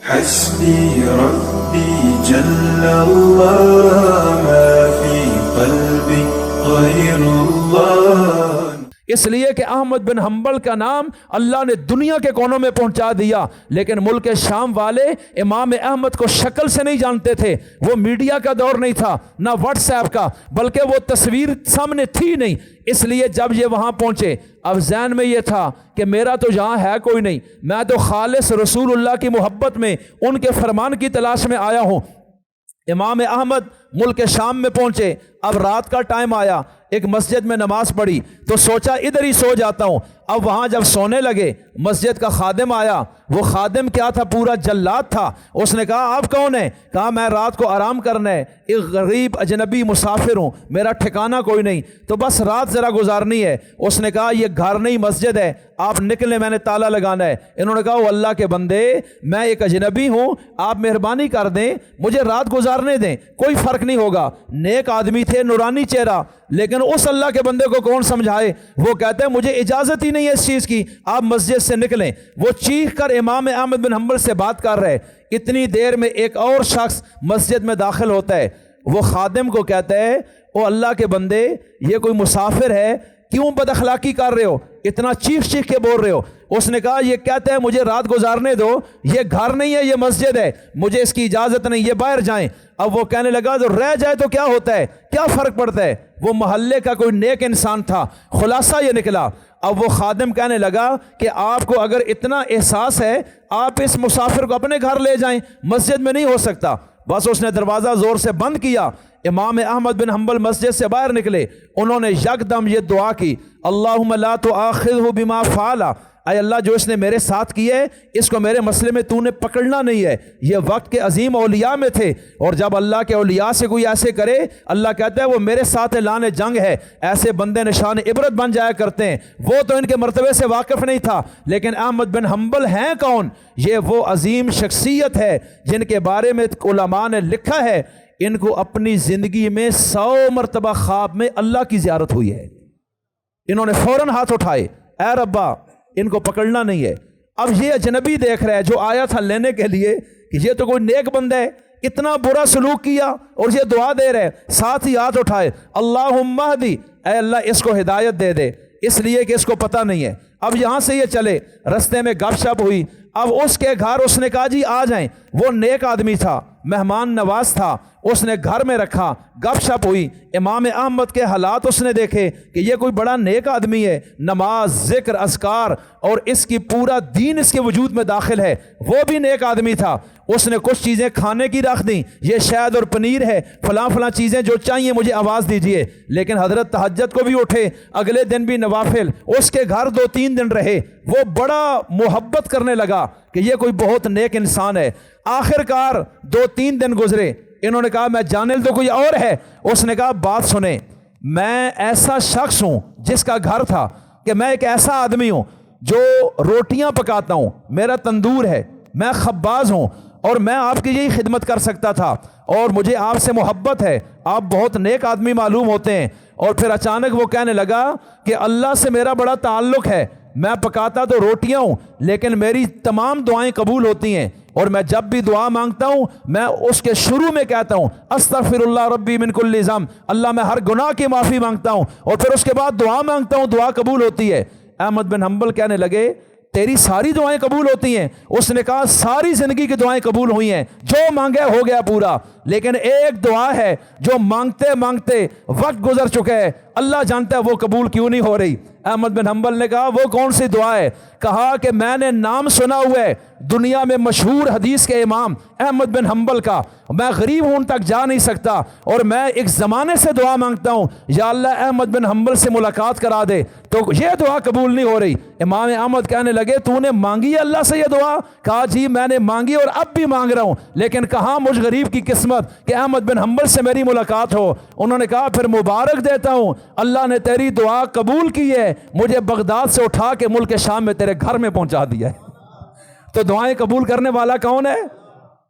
حسبي ربي جل الله ما في قلبي غير الله۔ اس لیے کہ احمد بن حنبل کا نام اللہ نے دنیا کے کونوں میں پہنچا دیا، لیکن ملک شام والے امام احمد کو شکل سے نہیں جانتے تھے۔ وہ میڈیا کا دور نہیں تھا، نہ واٹس ایپ کا، بلکہ وہ تصویر سامنے تھی نہیں۔ اس لیے جب یہ وہاں پہنچے، اب ذہن میں یہ تھا کہ میرا تو یہاں ہے کوئی نہیں، میں تو خالص رسول اللہ کی محبت میں ان کے فرمان کی تلاش میں آیا ہوں۔ امام احمد ملک شام میں پہنچے، اب رات کا ٹائم آیا، ایک مسجد میں نماز پڑھی تو سوچا ادھر ہی سو جاتا ہوں۔ اب وہاں جب سونے لگے، مسجد کا خادم آیا۔ وہ خادم کیا تھا؟ پورا جلاد تھا۔ اس نے کہا آپ کون ہیں؟ کہا میں رات کو آرام کرنا ہے، ایک غریب اجنبی مسافر ہوں، میرا ٹھکانہ کوئی نہیں، تو بس رات ذرا گزارنی ہے۔ اس نے کہا یہ گھر نہیں مسجد ہے، آپ نکلیں، میں نے تالا لگانا ہے۔ انہوں نے کہا وہ اللہ کے بندے، میں ایک اجنبی ہوں، آپ مہربانی کر دیں، مجھے رات گزارنے دیں، کوئی فرق نہیں ہوگا۔ نیک آدمی تھے، نورانی چہرہ، لیکن اس اللہ کے بندے کو کون سمجھائے؟ وہ کہتے ہیں مجھے اجازت ہی نہیں ہے اس چیز کی، آپ مسجد سے نکلیں۔ وہ چیخ کر امام احمد بن حنبل سے بات کر رہے۔ اتنی دیر میں ایک اور شخص مسجد میں داخل ہوتا ہے۔ وہ خادم کو کہتا ہے او اللہ کے بندے، یہ کوئی مسافر ہے، کیوں بد اخلاقی کر رہے ہو، اتنا چیخ چیخ کے بول رہے ہو؟ اس نے کہا یہ کہتے ہیں مجھے رات گزارنے دو، یہ گھر نہیں ہے، یہ مسجد ہے، مجھے اس کی اجازت نہیں، یہ باہر جائیں۔ اب وہ کہنے لگا تو رہ جائے تو کیا ہوتا ہے، کیا فرق پڑتا ہے؟ وہ محلے کا کوئی نیک انسان تھا۔ خلاصہ یہ نکلا، اب وہ خادم کہنے لگا کہ آپ کو اگر اتنا احساس ہے، آپ اس مسافر کو اپنے گھر لے جائیں، مسجد میں نہیں ہو سکتا۔ بس اس نے دروازہ زور سے بند کیا۔ امام احمد بن حنبل مسجد سے باہر نکلے، انہوں نے یکدم یہ دعا کی، اللہم لا تؤاخذہ بما فعل، اے اللہ جو اس نے میرے ساتھ کیے، اس کو میرے مسئلے میں تو نے پکڑنا نہیں ہے۔ یہ وقت کے عظیم اولیاء میں تھے، اور جب اللہ کے اولیاء سے کوئی ایسے کرے، اللہ کہتا ہے وہ میرے ساتھ اعلان جنگ ہے۔ ایسے بندے نشان عبرت بن جایا کرتے ہیں۔ وہ تو ان کے مرتبے سے واقف نہیں تھا، لیکن احمد بن حنبل ہیں کون؟ یہ وہ عظیم شخصیت ہے جن کے بارے میں علماء نے لکھا ہے ان کو اپنی زندگی میں 100 مرتبہ خواب میں اللہ کی زیارت ہوئی ہے۔ انہوں نے فوراً ہاتھ اٹھائے، اے ربا ان کو پکڑنا نہیں ہے۔ اب یہ اجنبی دیکھ رہا ہے جو آیا تھا لینے کے لیے کہ یہ تو کوئی نیک بندہ ہے، اتنا برا سلوک کیا اور یہ دعا دے رہے، ساتھ ہی ہاتھ اٹھائے، اللہم اہدی، اے اللہ اس کو ہدایت دے دے، اس لیے کہ اس کو پتہ نہیں ہے۔ اب یہاں سے یہ چلے، رستے میں گپ شپ ہوئی۔ اب اس کے گھر اس نے کہا جی آ جائیں، وہ نیک آدمی تھا، مہمان نواز تھا، اس نے گھر میں رکھا، گپ شپ ہوئی۔ امام احمد کے حالات اس نے دیکھے کہ یہ کوئی بڑا نیک آدمی ہے، نماز، ذکر، اذکار، اور اس کی پورا دین اس کے وجود میں داخل ہے۔ وہ بھی نیک آدمی تھا۔ اس نے کچھ چیزیں کھانے کی رکھ دیں، یہ شہد اور پنیر ہے، فلاں فلاں چیزیں جو چاہیے مجھے آواز دیجئے۔ لیکن حضرت تہجد کو بھی اٹھے، اگلے دن بھی نوافل، اس کے گھر 2-3 دن رہے۔ وہ بڑا محبت کرنے لگا کہ یہ کوئی بہت نیک انسان ہے۔ آخر کار 2-3 دن گزرے، انہوں نے کہا میں جانے تو کوئی اور ہے؟ اس نے کہا بات سنیں، میں ایسا شخص ہوں جس کا گھر تھا، کہ میں ایک ایسا آدمی ہوں جو روٹیاں پکاتا ہوں، میرا تندور ہے، میں خباز ہوں، اور میں آپ کی یہی خدمت کر سکتا تھا، اور مجھے آپ سے محبت ہے، آپ بہت نیک آدمی معلوم ہوتے ہیں۔ اور پھر اچانک وہ کہنے لگا کہ اللہ سے میرا بڑا تعلق ہے، میں پکاتا تو روٹیاں ہوں لیکن میری تمام دعائیں قبول ہوتی ہیں، اور میں جب بھی دعا مانگتا ہوں میں اس کے شروع میں کہتا ہوں استغفر اللہ ربی من کل ذنب، اللہ میں ہر گناہ کی معافی مانگتا ہوں، اور پھر اس کے بعد دعا مانگتا ہوں، دعا قبول ہوتی ہے۔ احمد بن حنبل کہنے لگے تیری ساری دعائیں قبول ہوتی ہیں؟ اس نے کہا ساری زندگی کی دعائیں قبول ہوئی ہیں، جو مانگے ہو گیا پورا، لیکن ایک دعا ہے جو مانگتے مانگتے وقت گزر چکا ہے، اللہ جانتا ہے وہ قبول کیوں نہیں ہو رہی۔ احمد بن حنبل نے کہا وہ کون سی دعا ہے؟ کہا کہ میں نے نام سنا ہوا ہے دنیا میں مشہور حدیث کے امام احمد بن حنبل کا، میں غریب ہوں، ان تک جا نہیں سکتا، اور میں ایک زمانے سے دعا مانگتا ہوں یا اللہ احمد بن حنبل سے ملاقات کرا دے، تو یہ دعا قبول نہیں ہو رہی۔ امام احمد کہنے لگے تو نے مانگی ہے اللہ سے یہ دعا؟ کہا جی میں نے مانگی اور اب بھی مانگ رہا ہوں، لیکن کہاں مجھ غریب کی قسمت کہ احمد بن حنبل سے میری ملاقات ہو۔ انہوں نے کہا پھر مبارک دیتا ہوں، اللہ نے تیری دعا قبول کی ہے، مجھے بغداد سے اٹھا کے ملک شام میں تیرے گھر میں پہنچا دیا ہے۔ تو دعائیں قبول کرنے والا کون ہے؟